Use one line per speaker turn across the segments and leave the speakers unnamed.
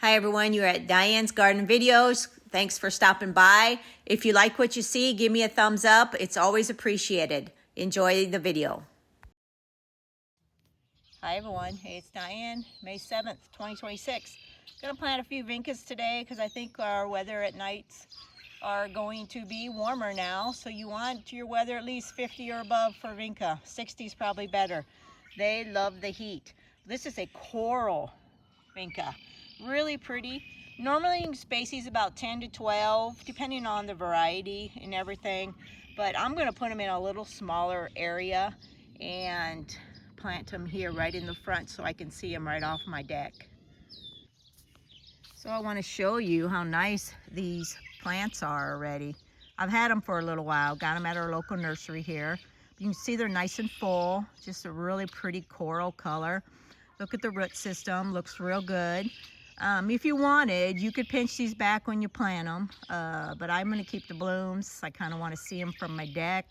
Hi everyone, you're at Diane's Garden Videos. Thanks for stopping by. If you like what you see, give me a thumbs up. It's always appreciated. Enjoy the video. Hi everyone, hey, it's Diane, May 7th, 2026. Gonna plant a few Vincas today because I think our weather at nights are going to be warmer now. So you want your weather at least 50 or above for Vinca. 60 is probably better. They love the heat. This is a coral Vinca. Really pretty. Normally species about 10 to 12, depending on the variety and everything. But I'm going to put them in a little smaller area and plant them here right in the front so I can see them right off my deck. So I want to show you how nice these plants are already. I've had them for a little while, got them at our local nursery here. You can see they're nice and full, just a really pretty coral color. Look at the root system, looks real good. If you wanted, you could pinch these back when you plant them, but I'm going to keep the blooms. I kind of want to see them from my deck.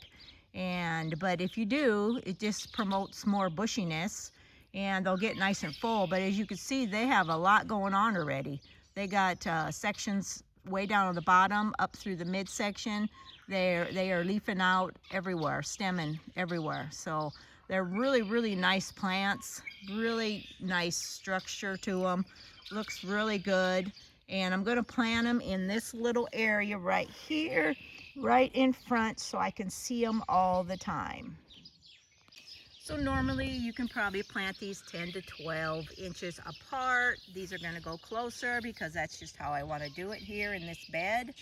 But if you do, it just promotes more bushiness and they'll get nice and full. But as you can see, they have a lot going on already. They got sections way down on the bottom up through the midsection. They are leafing out everywhere, stemming everywhere. So they're really, really nice plants, really nice structure to them. Looks really good. And I'm going to plant them in this little area right here, right in front, so I can see them all the time. So normally you can probably plant these 10 to 12 inches apart. These are going to go closer because that's just how I want to do it here in this bed.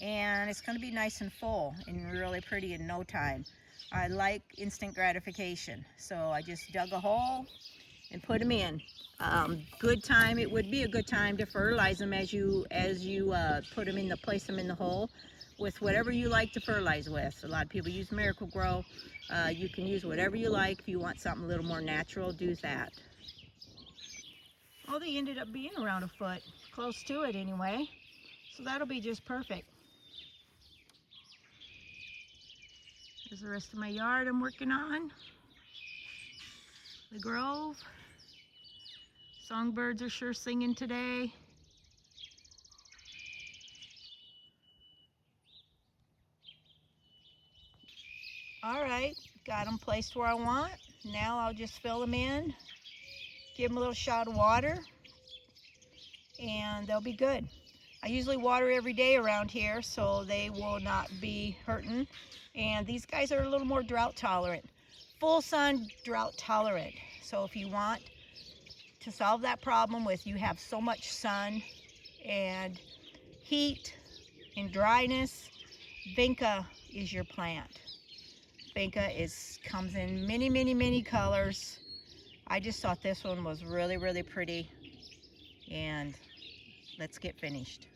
And it's going to be nice and full and really pretty in no time. I like instant gratification, so I just dug a hole and put them in. Good time, it would be a good time to fertilize them as you put them in place them in the hole with whatever you like to fertilize with. A lot of people use Miracle Grow. You can use whatever you like. If you want something a little more natural, do that. Oh, they ended up being around a foot, close to it anyway. So that'll be just perfect. There's the rest of my yard I'm working on. The grove. Songbirds are sure singing today. All right, got them placed where I want. Now I'll just fill them in, give them a little shot of water, and they'll be good. I usually water every day around here, so they will not be hurting. And these guys are a little more drought tolerant. Full sun, drought tolerant. So if you want to solve that problem with you have so much sun and heat and dryness, Vinca is your plant. Vinca comes in many, many, many colors. I just thought this one was really, really pretty. And let's get finished.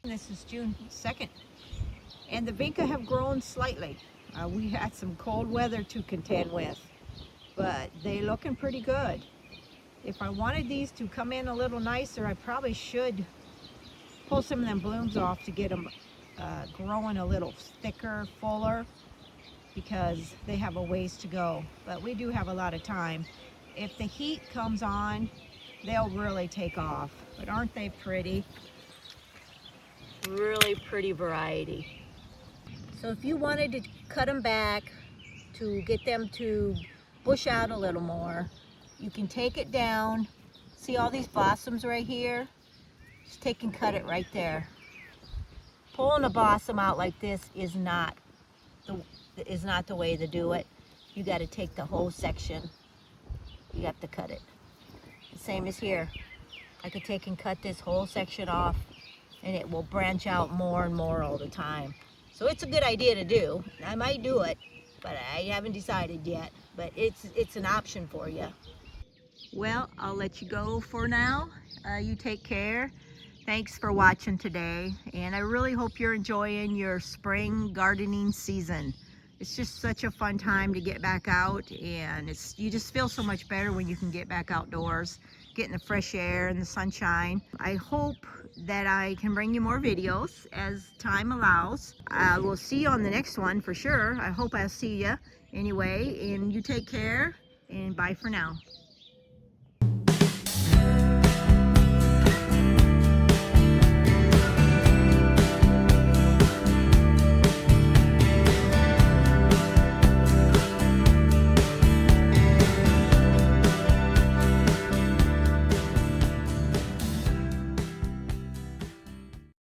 This is June 2nd, and the Vinca have grown slightly. We had some cold weather to contend with, but they're looking pretty good. If I wanted these to come in a little nicer, I probably should pull some of them blooms off to get them growing a little thicker, fuller, because they have a ways to go. But we do have a lot of time. If the heat comes on, they'll really take off. But aren't they pretty? Really pretty variety. So if you wanted to cut them back to get them to bush out a little more, you can take it down. See all these blossoms right here? Just take and cut it right there. Pulling a blossom out like this is not the way to do it. You got to take the whole section. You have to cut it. The same as here. I could take and cut this whole section off, and it will branch out more and more all the time. So it's a good idea to do. I might do it, but I haven't decided yet. But it's an option for you. Well, I'll let you go for now. You take care. Thanks for watching today, and I really hope you're enjoying your spring gardening season. It's just such a fun time to get back out, and you just feel so much better when you can get back outdoors getting the fresh air and the sunshine. I hope that I can bring you more videos as time allows. I will see you on the next one for sure. I hope I'll see you anyway, and you take care, and bye for now.